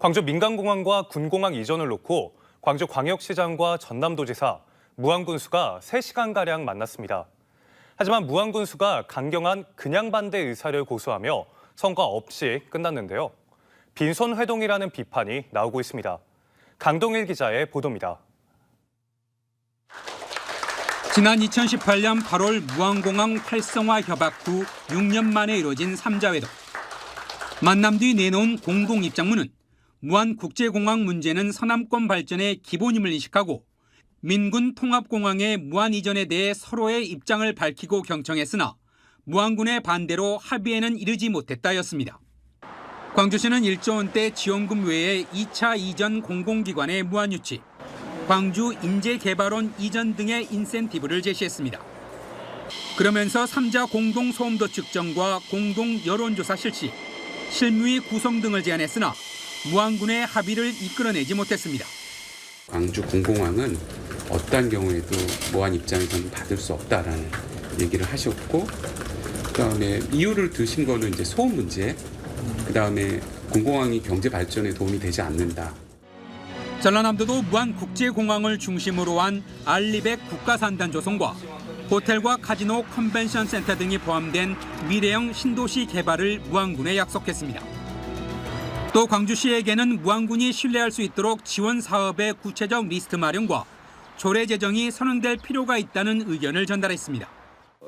광주 민간공항과 군공항 이전을 놓고 광주광역시장과 전남도지사, 무안군수가 3시간가량 만났습니다. 하지만 무안군수가 강경한 그냥 반대 의사를 고수하며 성과 없이 끝났는데요. 빈손 회동이라는 비판이 나오고 있습니다. 강동일 기자의 보도입니다. 지난 2018년 8월 무안공항 활성화 협약 후 6년 만에 이뤄진 3자 회동. 만남 뒤 내놓은 공동 입장문은 무안국제공항 문제는 서남권 발전의 기본임을 인식하고 민군 통합공항의 무안 이전에 대해 서로의 입장을 밝히고 경청했으나 무안군의 반대로 합의에는 이르지 못했다였습니다. 광주시는 1조 원대 지원금 외에 2차 이전 공공기관의 무안 유치, 광주 인재개발원 이전 등의 인센티브를 제시했습니다. 그러면서 3자 공동 소음도 측정과 공동 여론조사 실시, 실무위 구성 등을 제안했으나 무안군의 합의를 이끌어내지 못했습니다. 광주 군공항은 어떠한 경우에도 무안 입장에서는 받을 수 없다라는 얘기를 하셨고, 그다음에 이유를 드신 거는 이제 소음 문제, 그다음에 군공항이 경제 발전에 도움이 되지 않는다. 전라남도도 무안국제공항을 중심으로 한 알리백 국가산단 조성과 호텔과 카지노 컨벤션 센터 등이 포함된 미래형 신도시 개발을 무안군에 약속했습니다. 또 광주시에게는 무안군이 신뢰할 수 있도록 지원 사업의 구체적 리스트 마련과 조례 제정이 선언될 필요가 있다는 의견을 전달했습니다.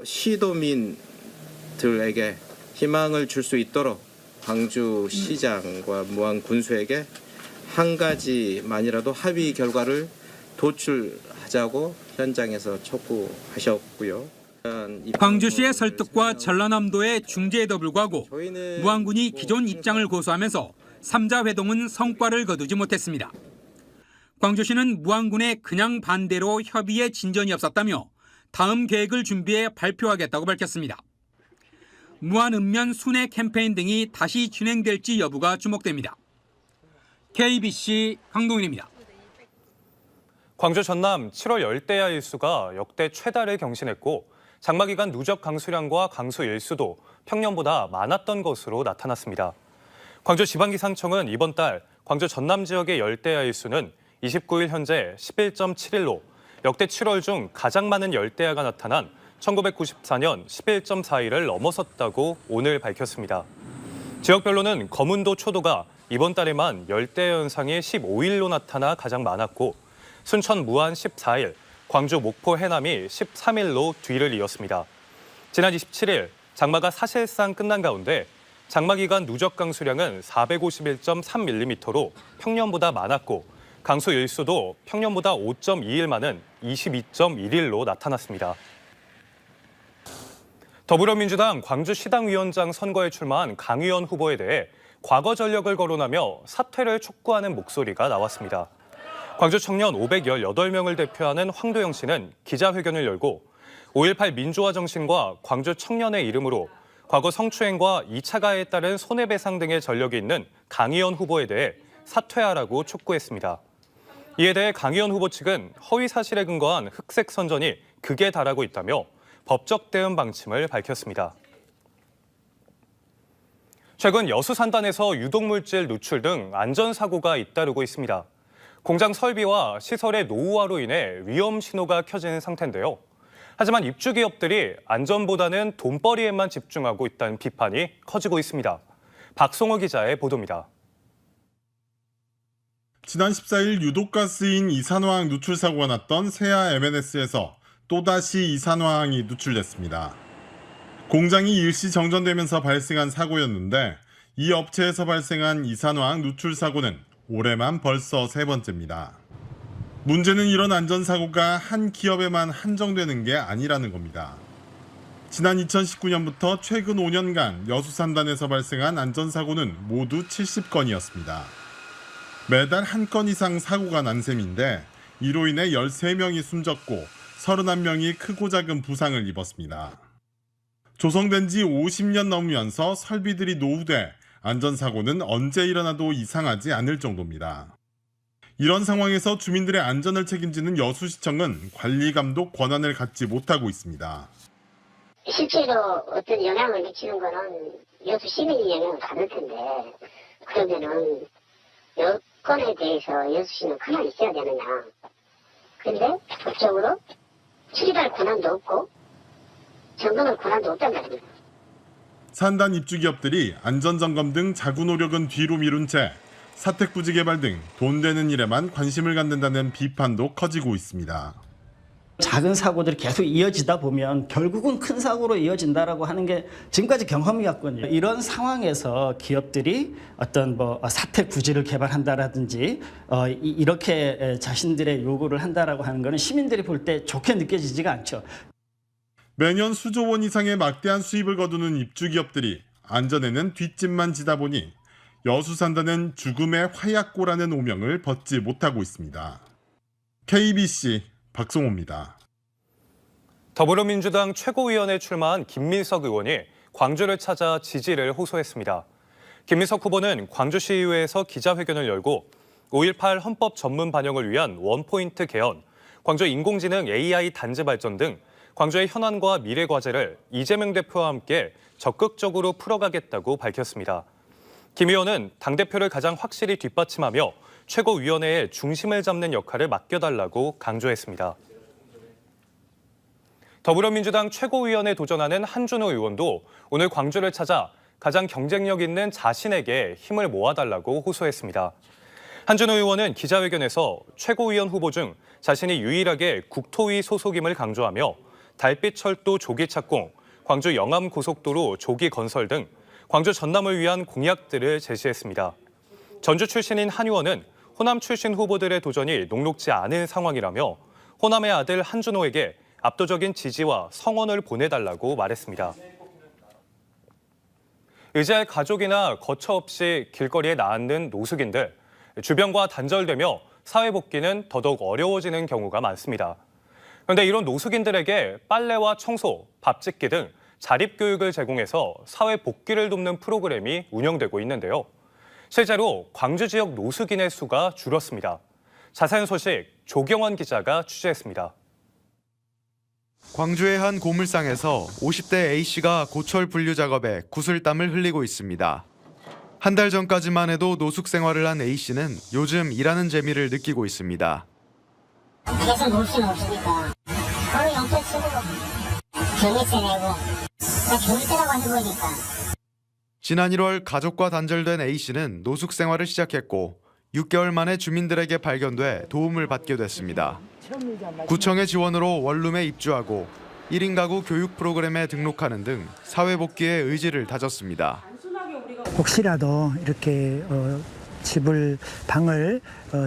시도민들에게 희망을 줄 수 있도록 광주시장과 무안군수에게 한 가지만이라도 합의 결과를 도출하자고 현장에서 촉구하셨고요. 광주시의 설득과 전라남도의 중재에도 불구하고 무안군이 기존 입장을 고수하면서 3자 회동은 성과를 거두지 못했습니다. 광주시는 무안군의 그냥 반대로 협의에 진전이 없었다며 다음 계획을 준비해 발표하겠다고 밝혔습니다. 무안 읍면 순회 캠페인 등이 다시 진행될지 여부가 주목됩니다. KBC 강동일입니다. 광주 전남 7월 열대야 일수가 역대 최다를 경신했고 장마 기간 누적 강수량과 강수 일수도 평년보다 많았던 것으로 나타났습니다. 광주지방기상청은 이번 달 광주 전남 지역의 열대야 일수는 29일 현재 11.7일로 역대 7월 중 가장 많은 열대야가 나타난 1994년 11.4일을 넘어섰다고 오늘 밝혔습니다. 지역별로는 거문도 초도가 이번 달에만 열대야 현상이 15일로 나타나 가장 많았고 순천 무안 14일, 광주 목포 해남이 13일로 뒤를 이었습니다. 지난 27일 장마가 사실상 끝난 가운데 장마 기간 누적 강수량은 451.3mm로 평년보다 많았고 강수 일수도 평년보다 5.2일 많은 22.1일로 나타났습니다. 더불어민주당 광주시당위원장 선거에 출마한 강 의원 후보에 대해 과거 전력을 거론하며 사퇴를 촉구하는 목소리가 나왔습니다. 광주 청년 518명을 대표하는 황도영 씨는 기자회견을 열고 5.18 민주화 정신과 광주 청년의 이름으로 과거 성추행과 2차 가해에 따른 손해배상 등의 전력이 있는 강 의원 후보에 대해 사퇴하라고 촉구했습니다. 이에 대해 강 의원 후보 측은 허위 사실에 근거한 흑색 선전이 극에 달하고 있다며 법적 대응 방침을 밝혔습니다. 최근 여수산단에서 유독물질 누출 등 안전사고가 잇따르고 있습니다. 공장 설비와 시설의 노후화로 인해 위험 신호가 켜지는 상태인데요. 하지만 입주기업들이 안전보다는 돈벌이에만 집중하고 있다는 비판이 커지고 있습니다. 박송호 기자의 보도입니다. 지난 14일 유독가스인 이산화황 누출 사고가 났던 세아 M&S에서 또다시 이산화황이 누출됐습니다. 공장이 일시 정전되면서 발생한 사고였는데 이 업체에서 발생한 이산화황 누출 사고는 올해만 벌써 3번째입니다. 문제는 이런 안전사고가 한 기업에만 한정되는 게 아니라는 겁니다. 지난 2019년부터 최근 5년간 여수산단에서 발생한 안전사고는 모두 70건이었습니다. 매달 한 건 이상 사고가 난 셈인데 이로 인해 13명이 숨졌고 31명이 크고 작은 부상을 입었습니다. 조성된 지 50년 넘으면서 설비들이 노후돼 안전사고는 언제 일어나도 이상하지 않을 정도입니다. 이런 상황에서 주민들의 안전을 책임지는 여수시청은 관리 감독 권한을 갖지 못하고 있습니다. 실제로 어떤 영향을 미치는 거는 여수 시민이 영향을 받을 텐데 그러면은 주권에 대해서 여수시는 가만히 있어야 되느냐. 그런데 법적으로 출입할 권한도 없고 점검할 권한도 없단 말입니다. 산단 입주기업들이 안전점검 등 자구 노력은 뒤로 미룬 채 사택부지 개발 등 돈 되는 일에만 관심을 갖는다는 비판도 커지고 있습니다. 작은 사고들이 계속 이어지다 보면 결국은 큰 사고로 이어진다라고 하는 게 지금까지 경험이었거든요. 이런 상황에서 기업들이 어떤 사택 부지를 개발한다라든지 이렇게 자신들의 요구를 한다라고 하는 거는 시민들이 볼 때 좋게 느껴지지가 않죠. 매년 수조 원 이상의 막대한 수입을 거두는 입주기업들이 안전에는 뒷짐만 지다 보니 여수 산단은 죽음의 화약고라는 오명을 벗지 못하고 있습니다. KBC 박성호입니다. 더불어민주당 최고위원에 출마한 김민석 의원이 광주를 찾아 지지를 호소했습니다. 김민석 후보는 광주시의회에서 기자회견을 열고 5.18 헌법 전문 반영을 위한 원포인트 개헌, 광주 인공지능 AI 단지 발전 등 광주의 현안과 미래 과제를 이재명 대표와 함께 적극적으로 풀어가겠다고 밝혔습니다. 김 의원은 당대표를 가장 확실히 뒷받침하며 최고위원회의 중심을 잡는 역할을 맡겨달라고 강조했습니다. 더불어민주당 최고위원에 도전하는 한준호 의원도 오늘 광주를 찾아 가장 경쟁력 있는 자신에게 힘을 모아달라고 호소했습니다. 한준호 의원은 기자회견에서 최고위원 후보 중 자신이 유일하게 국토위 소속임을 강조하며 달빛철도 조기 착공, 광주 영암고속도로 조기 건설 등 광주 전남을 위한 공약들을 제시했습니다. 전주 출신인 한 의원은 호남 출신 후보들의 도전이 녹록지 않은 상황이라며 호남의 아들 한준호에게 압도적인 지지와 성원을 보내달라고 말했습니다. 의지할 가족이나 거처 없이 길거리에 나앉는 노숙인들, 주변과 단절되며 사회 복귀는 더더욱 어려워지는 경우가 많습니다. 그런데 이런 노숙인들에게 빨래와 청소, 밥 짓기 등 자립교육을 제공해서 사회 복귀를 돕는 프로그램이 운영되고 있는데요. 실제로 광주 지역 노숙인의 수가 줄었습니다. 자세한 소식 조경원 기자가 취재했습니다. 광주의 한 고물상에서 50대 A씨가 고철 분류 작업에 구슬땀을 흘리고 있습니다. 한 달 전까지만 해도 노숙 생활을 한 A씨는 요즘 일하는 재미를 느끼고 있습니다. 계속 놀 수는 없으니까 하루 영표 쓰고 경리세 내고 경리세라고 해보니까. 지난 1월 가족과 단절된 A씨는 노숙 생활을 시작했고 6개월 만에 주민들에게 발견돼 도움을 받게 됐습니다. 구청의 지원으로 원룸에 입주하고 1인 가구 교육 프로그램에 등록하는 등 사회복귀에 의지를 다졌습니다. 혹시라도 이렇게 방을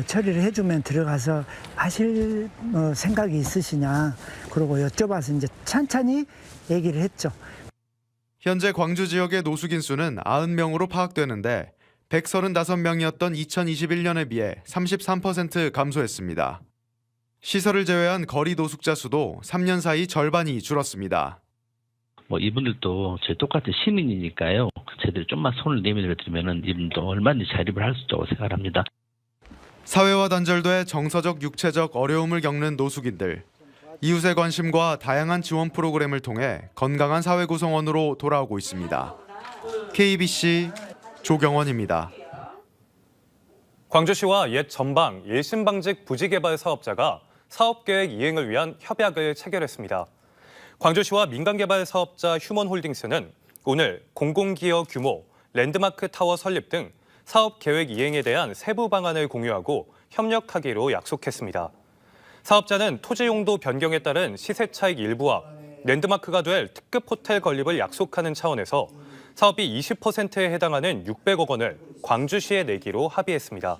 처리를 해주면 들어가서 하실 생각이 있으시냐 그러고 여쭤봐서 이제 찬찬히 얘기를 했죠. 현재 광주 지역의 노숙인 수는 90명으로 파악되는데 135명이었던 2021년에 비해 33% 감소했습니다. 시설을 제외한 거리 노숙자 수도 3년 사이 절반이 줄었습니다. 이분들도 저희 똑같은 시민이니까요. 저희들이 좀만 손을 내밀어드리면 이분도 얼마든지 자립을 할 수 있다고 생각합니다. 사회와 단절돼 정서적, 육체적 어려움을 겪는 노숙인들. 이웃의 관심과 다양한 지원 프로그램을 통해 건강한 사회 구성원으로 돌아오고 있습니다. KBC 조경원입니다. 광주시와 옛 전방 일심방직 부지개발 사업자가 사업계획 이행을 위한 협약을 체결했습니다. 광주시와 민간개발 사업자 휴먼홀딩스는 오늘 공공기여 규모, 랜드마크 타워 설립 등 사업계획 이행에 대한 세부 방안을 공유하고 협력하기로 약속했습니다. 사업자는 토지 용도 변경에 따른 시세 차익 일부와 랜드마크가 될 특급 호텔 건립을 약속하는 차원에서 사업비 20%에 해당하는 600억 원을 광주시에 내기로 합의했습니다.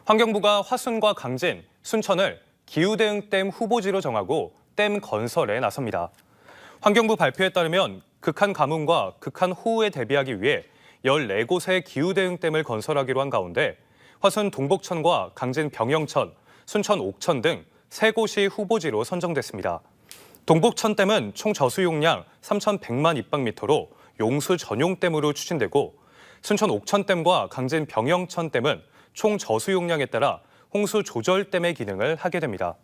환경부가 화순과 강진, 순천을 기후대응댐 후보지로 정하고 댐 건설에 나섭니다. 환경부 발표에 따르면 극한 가뭄과 극한 호우에 대비하기 위해 14곳의 기후대응댐을 건설하기로 한 가운데 화순 동복천과 강진 병영천, 순천 옥천 등 3곳이 후보지로 선정됐습니다. 동복천댐은 총 저수용량 3,100만 입방미터로 용수 전용댐으로 추진되고 순천 옥천댐과 강진 병영천댐은 총 저수용량에 따라 홍수 조절댐의 기능을 하게 됩니다.